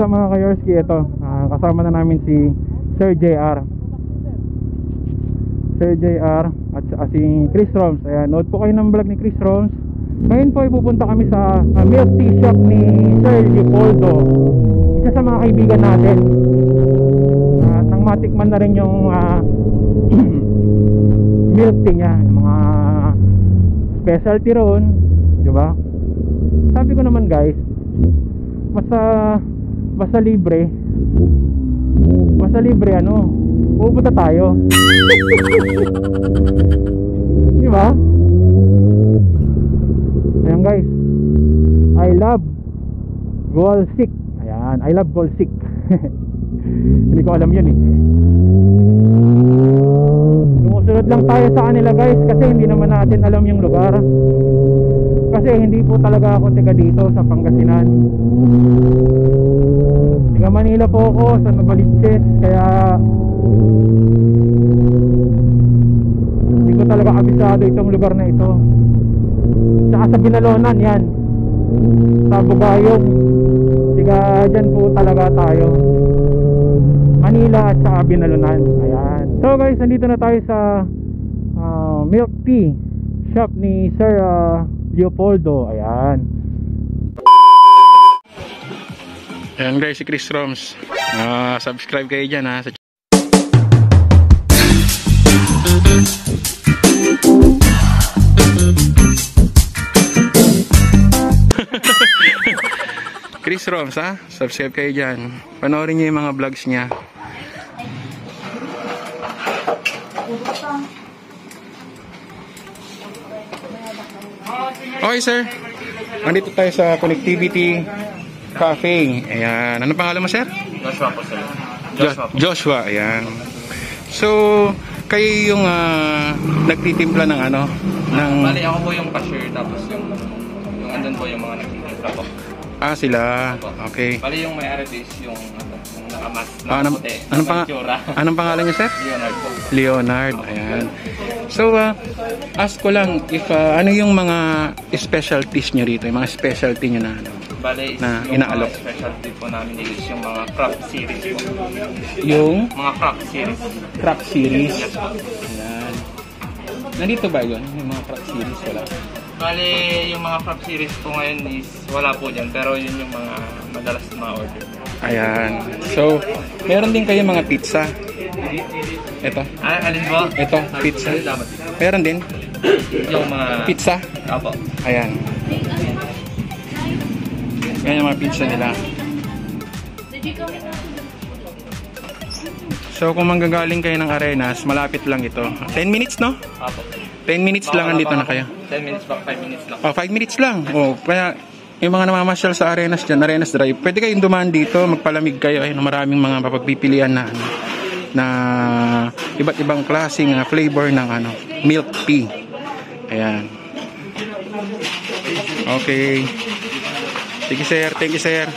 up mga ka-Yorski? Ito, kasama na namin si Sir JR at si Chris Roms. Ayan, nood po kayo ng vlog ni Chris Roms. Ngayon po ay pupunta kami sa milk tea shop ni Sir Leopoldo, isa sa mga kaibigan natin. At nang matikman na rin yung milk tea niya, yung mga specialty ron, diba? Sabi ko naman guys, basta libre ano, pupunta tayo. Diba? Ayan guys, I love Golsik. Ayan, I love Golsik. Hindi ko alam yun eh. Sumusunod lang tayo sa kanila guys, kasi hindi naman natin alam yung lugar. Kasi hindi po talaga ako taga dito sa Pangasinan. Taga Manila po ako, sa Novaliches. Kaya hindi ko talaga kabisado itong lugar na ito. Tsaka sa Binalonan yan, sa Bugayong. Tiga dyan po talaga tayo, Manila at saka Binalonan. Ayan. So guys, nandito na tayo sa milk tea shop ni Sir Leopoldo. Ayan. Ayan guys, si Chris Roms. Subscribe kayo dyan ha. Chris Roms ha, subscribe kayo dyan. Panoorin nyo yung mga vlogs niya. Okay sir, nandito tayo sa Connectivity Cafe. Ayan, ano pangalan mo sir? Joshua po sir. Joshua, ayan. So, kayo yung nagtitimpla ng ano? Bali ako po yung cashier, tapos yung andun po yung mga nagtitimpla po. Sila. Okay. Bali yung may is yung nakamas na puti. Anong pangalan niya sir? Leonard po. Leonard, ayan. So, ask ko lang if ano yung mga specialties nyo rito, yung mga specialty nyo na ano? Bali, na yung inaalok. mga specialty po namin is yung mga craft series po. Yung? Mga craft series. Craft series? Yes po. Ayan. Nandito ba yun? Yung mga craft series wala? Bali, yung mga craft series po ngayon is wala po dyan, pero yun yung mga madalas na mga order. Ayan. So, meron din kayo mga pizza. Ito. Alin po? Ito, pizza. Meron din? Yung mga Pizza? Apo. Ayan. Yan yung mga pizza nila. So, kung manggagaling kayo ng Arenas, malapit lang ito. 10 minutes, no? Apo. 10 minutes lang andito na kayo. 10 minutes ba? 5 minutes lang. 5 minutes lang. Kaya yung mga namamasyal sa Arenas dyan, Arenas Drive, pwede kayong dumaan dito, magpalamig kayo. Ayun, maraming mga mapagpipilian na iba't ibang klaseng flavor ng milk tea. Ayan. Okay. Thank you sir. Thank you sir.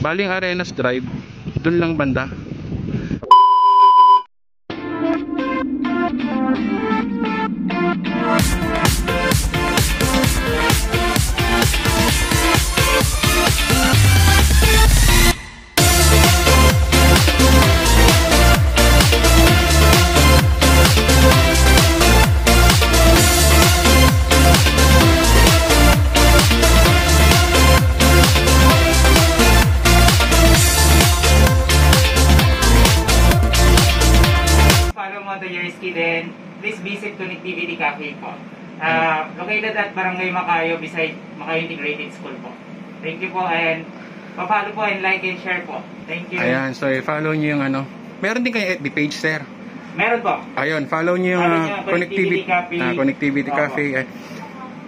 Baling Arenas Drive, dun lang banda. Then please visit Connectivity Cafe po. Located at Barangay Macayo beside Macayo Integrated School po. Thank you po and pa-follow po and like and share po. Thank you. Ayan, so i-follow nyo yung ano. Meron din kayo FB page, sir. Meron po. Ayun, follow nyo yung Connectivity Cafe. Connectivity Opo. Cafe.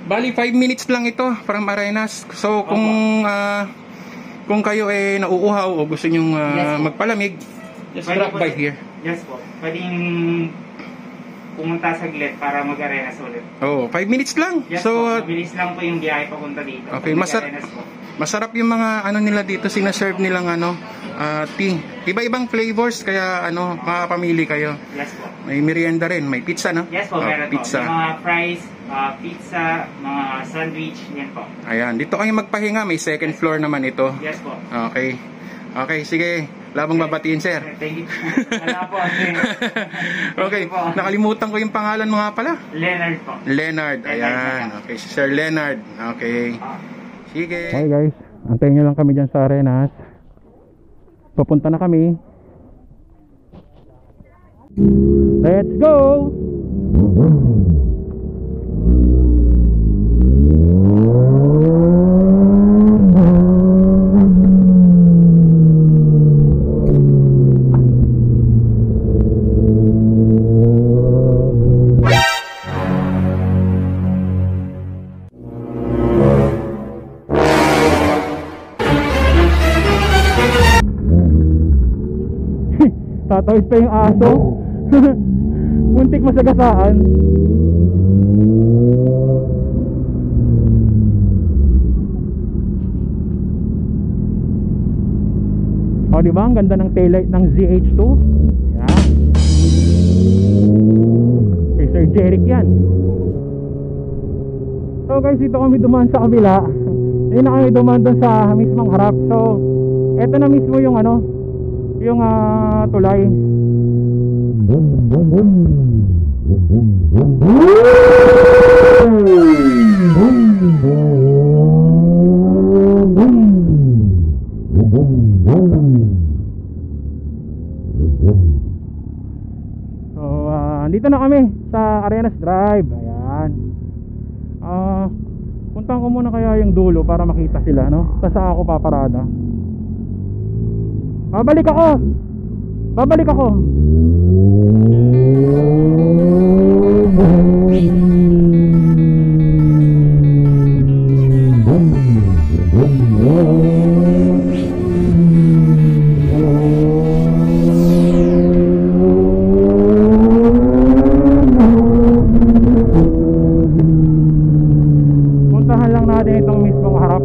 Bali, 5 minutes lang ito from Arenas. So, kung kayo ay nauuhaw o gusto nyo Yes, po. magpalamig, just Pwede drop po by din- here. Yes po. Pwedeng pumunta saglit para mag-arenas ulit. Oh, 5 minutes lang. Yes So, po. Mabilis lang po yung biyahe papunta dito. Okay, Pag masarap. mag-arenas po. masarap yung mga ano nila dito, sinaserve nilang tea. Iba-ibang flavors, kaya makapamili kayo. Yes po. May merienda rin, may pizza, no? Yes po, Oh, meron pizza. po. Yung mga fries, pizza, mga sandwich, yan po. Ayan, dito kayo magpahinga, may second floor naman ito. Yes po. Okay. Okay, sige. Labang babatiin, sir. Thank you. Wala po. Okay, Thank you po. nakalimutan ko yung pangalan mo nga pala. Leonard po. Leonard, ayan. Okay, si Sir Leonard. Okay. Sige. Okay guys, antayin nyo lang kami dyan sa Arenas. Papunta na kami. Let's go! Tatawid pa yung aso. Muntik masagasaan. O diba, ang ganda ng taillight ng ZH2. Yan. Kay Sir Jeric yan. So guys, dito kami dumaan sa kabila. Hindi na kami dumaan doon sa mismong harap. So, eto na mismo yung yung tulay. So, dito na kami sa Arenas Drive. Ayan. Puntahan ko muna kaya yung dulo para makita sila, no? Saan ako paparada. Babalik ako. Babalik ako. Puntahan lang natin itong mismong harap.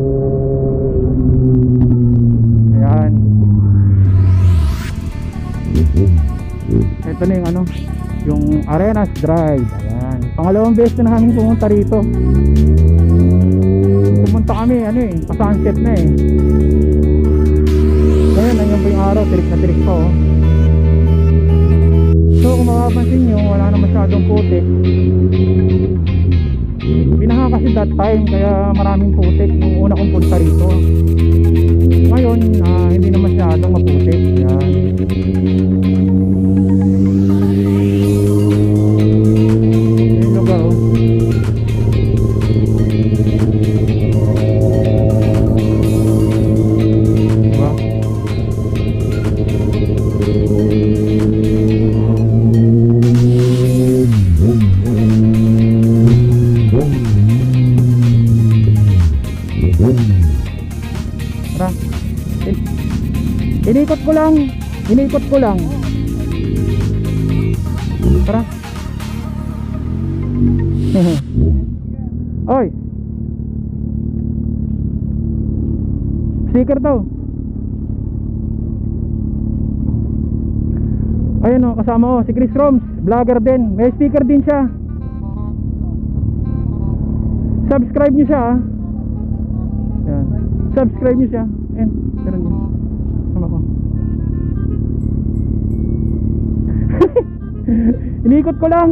Ayan. Ito na yung yung Arenas Drive. Ayan. Pangalawang beses na namin pumunta rito. Pumunta kami pa-sunset na eh. Ngayon, nandiyan pa yung araw, tirik na tirik pa oh. So kung makapansin nyo, wala na masyadong putik. Binaha kasi that time, kaya maraming putik nung una kong punta rito. Ngayon, hindi na masyadong maputik. Ayan. Yung lugar oh. Diba? Tara. Inikot ko lang. Inikot ko lang. Tara. Oy. Sticker daw. Ayun o, kasama ko si Chris Roms, vlogger din. May sticker din siya. Subscribe niyo siya ah. Yan. Subscribe niyo siya. Ayan, meron din. Sama ko. Inikot ko lang.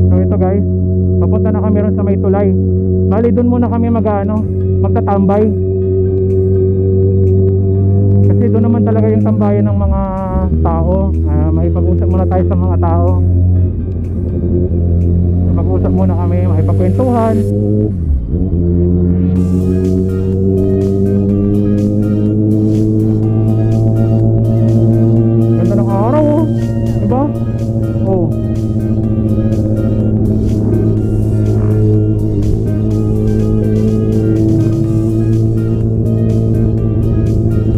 So ito guys, papunta na kami ron sa may tulay. Bali doon muna kami magtatambay. Kasi doon naman talaga yung tambayan ng mga tao. Makipag-usap muna tayo sa mga tao. Makipag-usap muna kami, makipagkwentuhan. Ganda ng araw, oh. Diba? Oh.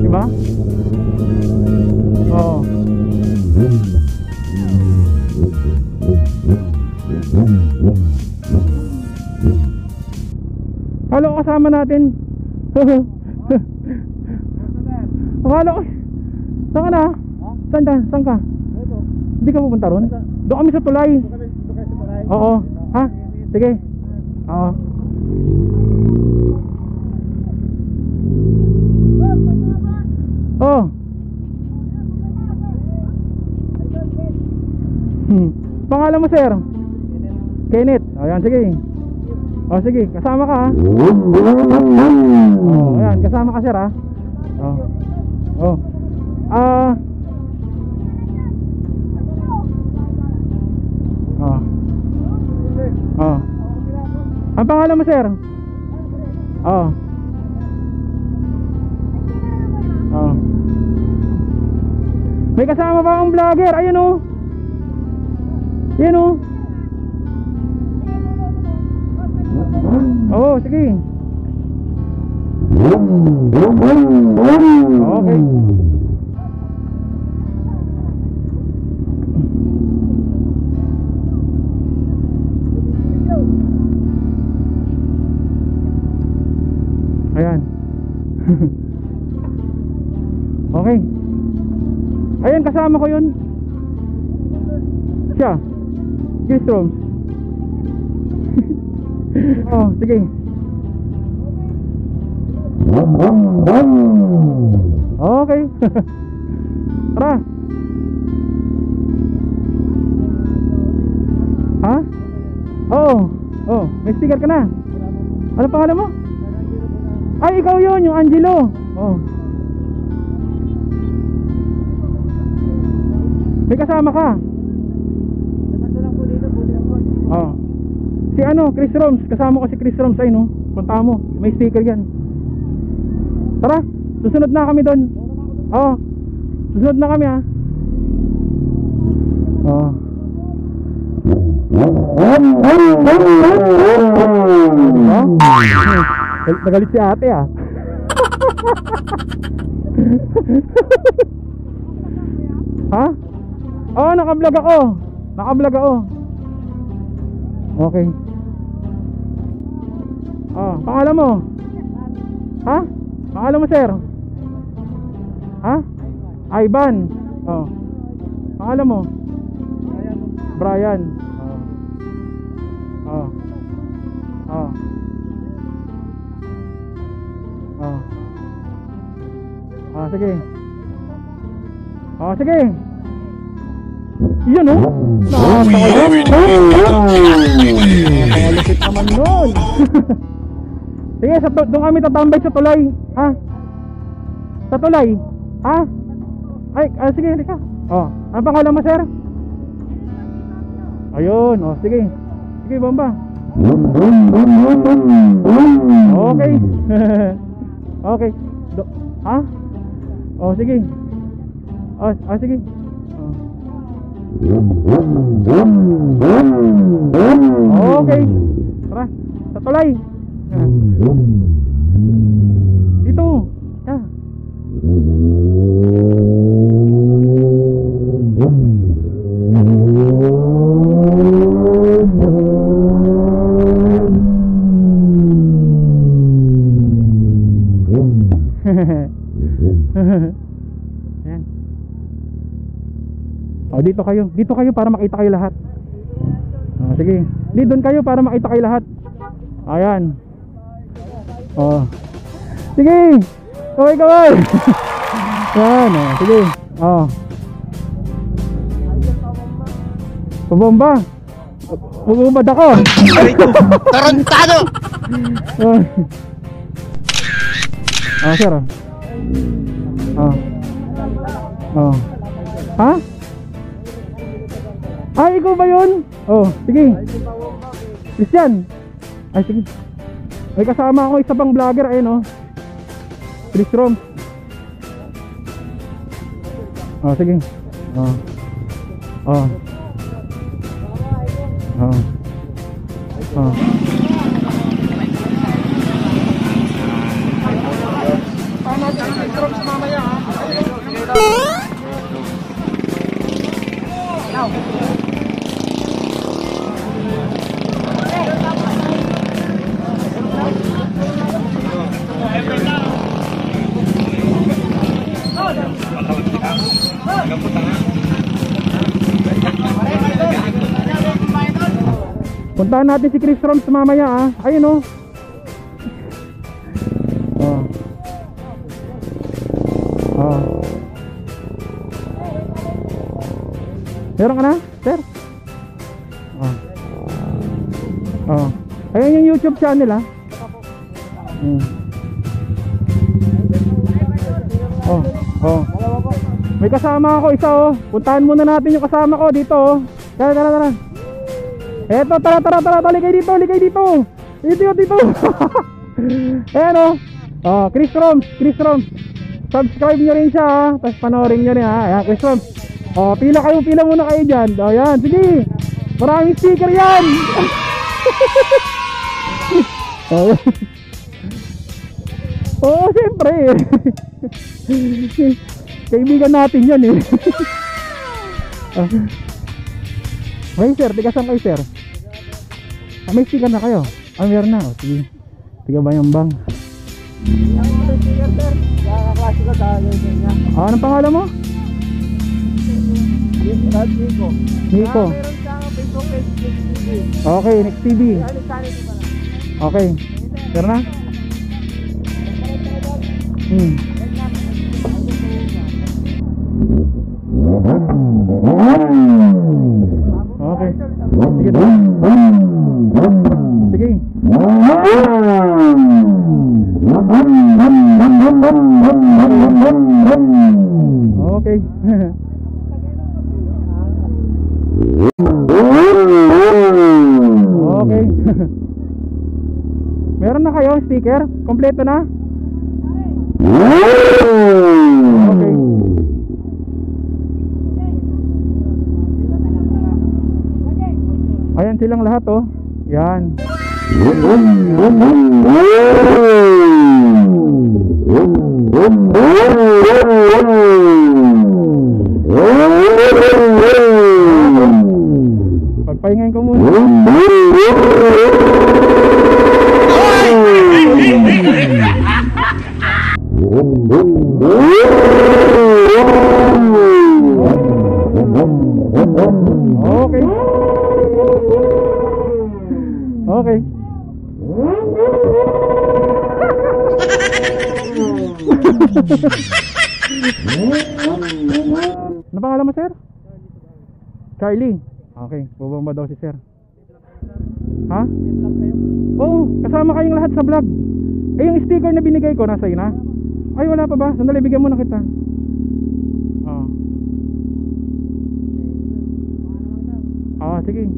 Diba? Oo. Halo, kasama natin. Halo. Saan ka na? Saan ka? Saan ka? Hindi ka pupunta ron? Doon kami sa tulay. Oo. Ha? Sige. Oo. Oh. Pangalan mo, sir? Kenneth. Ayan, sige. O sige, kasama ka ha. Oh, ayan, kasama ka, sir ha. Oh. Oh. Oh. Ang pangalan mo, sir? Oh. Oh. May kasama pa akong vlogger. Ayun oh. Ayun oh. Oh, sige. Okay. Ayan. Okay. Ayan, kasama ko yun. Siya. Gistroms. Oh, sige. Okay. Tara. Ha? Oo. Oh, may sticker ka na. Ano pangalan mo? Ay, ikaw yun, yung Angelo. Oh. May kasama ka. Oh. Si ano, Chris Roms, kasama ko si Chris Roms ay no. Punta mo, may sticker yan. Tara, susunod na kami doon. Oo. Susunod na kami ha. Oo. Nagalit si ate ah. Ha? Oo, naka-vlog ako. Naka-vlog ako. Okay. Oh, pangalan mo? Ha? Pangalan mo, sir? Ha? Ivan. Oh. Pangalan mo? Brian. Oh. Oh. Oh. Oh, sige. Oh, sige. Yun oh. Nakalupit naman nun. Sige, doon kami tatambay sa tulay. Ha? Sa tulay? Ha? Ay, sige, halika. Oh, ano pangalan mo, sir? Ayun, oh, sige. Sige, bomba. Okay. Okay. Ha? Oh, sige. Oh, sige. Okay. Tara, sa tulay. Dito. Ah. Ayan. Oh, dito kayo. Dito kayo para makita kayo lahat. Oh, sige. Di doon kayo para makita kayo lahat. Ayan. Oh. Sige. Kaway. Ayan, oh. Sige. Oh. Pabomba. Bumubad ako. Tarantado! Oh, sir. Oh. Oh. Ha? Ay, ikaw ba yun? Oh, sige. Christian. Ay, sige. May kasama ako isa pang vlogger, ayun oh. Chris Rom. Oh, sige. Oh. Oh. Oh. Oh. Puntahan natin si Chris Roms mamaya ah. Ayun oh. Oh. Oh. Meron ka na, sir? Oh. Oh. Ayun yung YouTube channel ah. Oh. Oh. May kasama ako isa oh. Puntahan muna natin yung kasama ko dito oh. Tara. Eto, tara, ligay dito. Dito. Ayan o. Oh, Chris Roms. Subscribe nyo rin siya ha. Tapos panoorin nyo rin ha. Ayan, Chris Roms. Oh, pila muna kayo dyan. Oh, yan, sige. Maraming sticker yan. Oh, oh, siyempre. Kaibigan natin yan eh. Okay sir, tigasan kayo sir. May sticker na kayo? Meron na. O, sige. Tiga ba yung bang? Anong pangalan mo? Nico. Okay, next TV. Okay. Meron na? Okay. Sige daw. Sige. Okay. Okay. Meron na kayo sticker? Kompleto na? Okay. Ayan silang lahat oh. Yan. Pagpahingayin ko muna. Okay. Okay. Ano pangalan mo sir? Charlie. Okay, bubamba daw si sir. Ha? Oo, kasama kayong lahat sa vlog. Eh yung sticker na binigay ko nasa iyo na? Ay wala pa ba? Sandali, bigyan mo na kita. Oh. Ah, sige.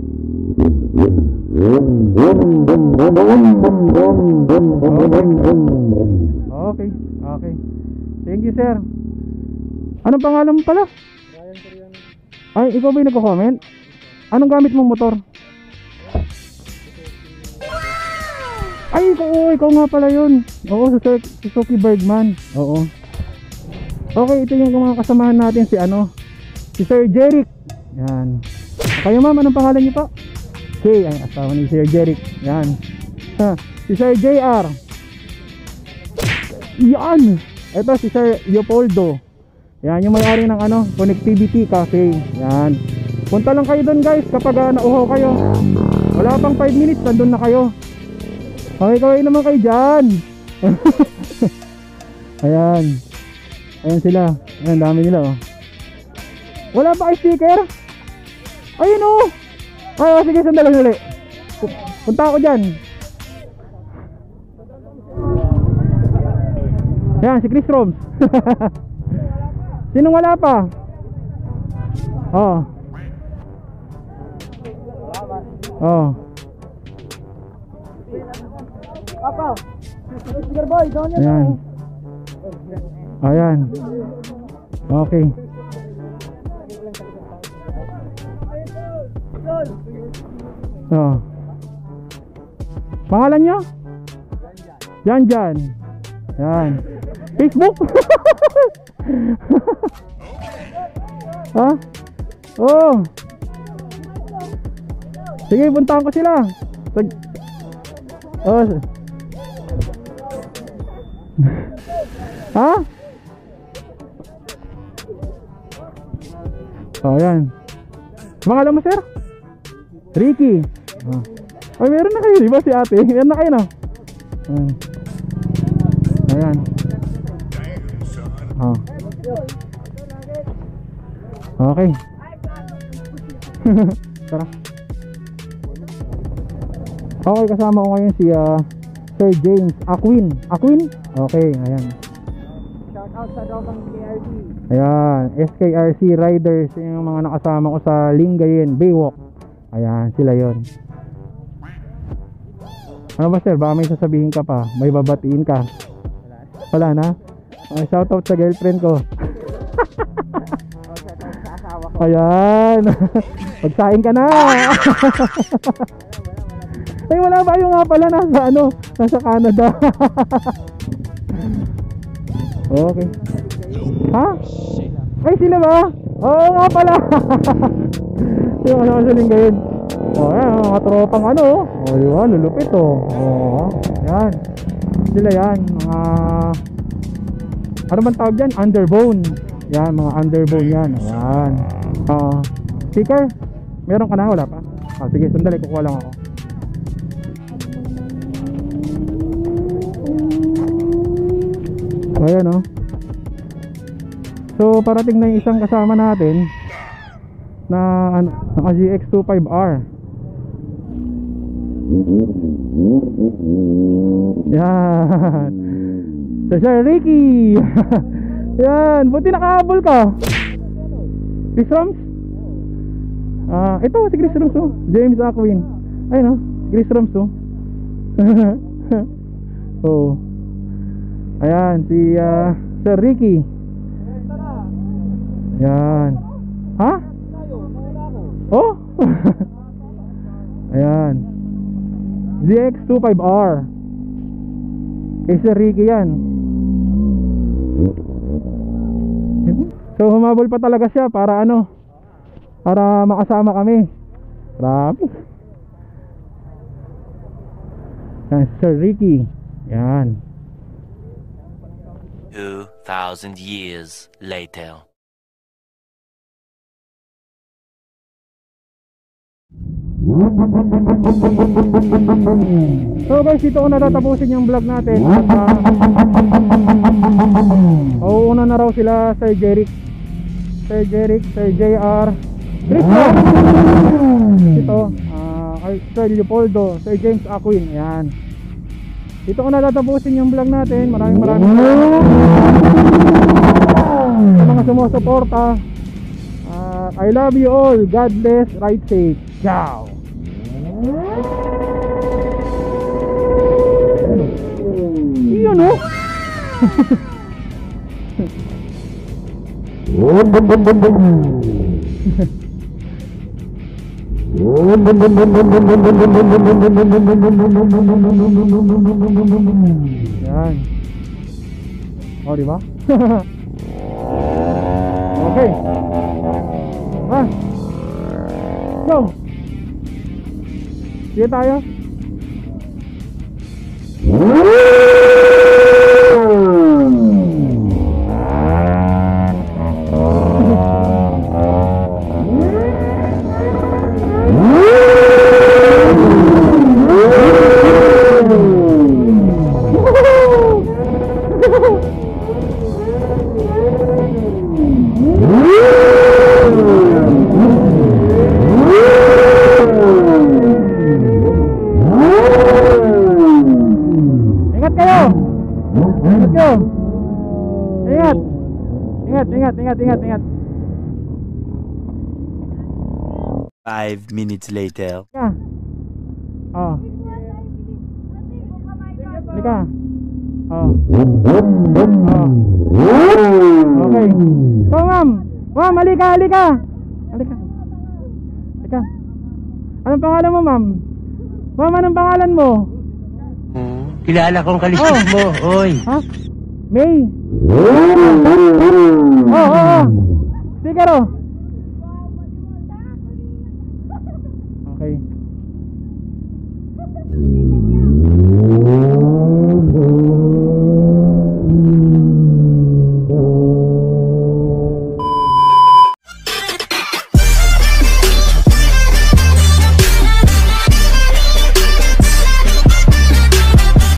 Okay. Okay. Thank you sir. Anong pangalan mo pala? Ay, ikaw ba yung nagko-comment? Anong gamit mong motor? Ay, ikaw nga pala yun. Oo, Suzuki Bergman. Oo. Okay, ito yung mga kasamahan natin si Sir Jeric. Yan. Kayo ma'am, anong pangalan niyo po? Okay, ay asawa ni Sir Jeric. Yan. Si Sir JR. Yan. Ito si Sir Leopoldo. Yan, yung may-ari ng Connectivity Cafe. Yan. Punta lang kayo doon guys kapag nauhaw kayo. Wala pang 5 minutes, nandun na kayo. Okay, kaway naman kayo dyan. Ayan. Ayan sila. Ayan, dami nila oh. Wala pa kayo sticker? Ayun oh. Ay, sige, sandali. Punta ako dyan. Ayan, si Chris Roms. Sinong wala pa? Oo. Oo. Papa. Sugar boy, doon yan. Ayan. Ayan. Okay. Oh. Pangalan nyo? Janjan. Yan. Facebook? Ha? Oh. Sige, puntahan ko sila. Oh. Ha? Oh, yan. Pangalan mo, sir? Ricky. Oh. Ay, meron na kayo, di ba si ate? Meron na kayo na. Ayan. Oh. Okay. Tara. Okay, kasama ko ngayon si Sir James Aquin. Aquin? Okay, ayan. Shout out sa Dokang KRC. Ayan, SKRC Riders, yung mga nakasama ko sa Lingayen, Baywalk. Ayan, sila yon. Ano ba, sir? Baka may sasabihin ka pa, may babatiin ka. Wala na? Okay, shout out sa girlfriend ko. Shout out sa asawa ko. Ayan. Pagsain ka na. Ay, wala ba yung nga pala nasa ano, nasa Canada. Okay. Ha? Ay, sila ba? Oo nga pala. Yung ano sa Lingayen. Oh, yan, mga tropang ano. Oh, di ba? Lulupit oh. Oh, yan. Sila yan, mga ano man tawag dyan? Underbone. Yan, mga underbone yan. Ayan. Speaker? Meron ka na? Wala pa? Sige, sandali, kukuha lang ako. Ayan oh. So parating na yung isang kasama natin na ano, naka GX25R. Yan. So Sir Ricky. Yan, buti nakahabol ka. Chris Rams? Ito si Chris Rams oh. James Aquin. Ayun oh, Chris Rams oh. Oh. Ayan, si Sir Ricky. Ayan. Ha? Oh? Ayan. ZX25R. Kay Sir Ricky yan. So humabol pa talaga siya para ano, para makasama kami. Grabe. Yan, Sir Ricky. Yan. 2,000 years later. So guys, dito ko natatapusin yung vlog natin. At una na raw sila Sir Jeric, Sir JR, Christian. Ito, Sir Leopoldo, Sir James Aquin. Ayan. Dito ko natatapusin yung vlog natin. Maraming sa mga sumusuporta. I love you all. God bless. Ride safe. Ciao. Yun oh. Yan. Oh, di ba? Okay. Go. Sige tayo. Ingat. 5 minutes later. Halika. Oh. Halika. Oh. Oh. Okay. So, ma'am. Ma'am, halika, halika. Halika. Halika. Anong pangalan mo, ma'am? Ma'am, anong pangalan mo? Kilala kong kalisip mo, oy. Ha? May.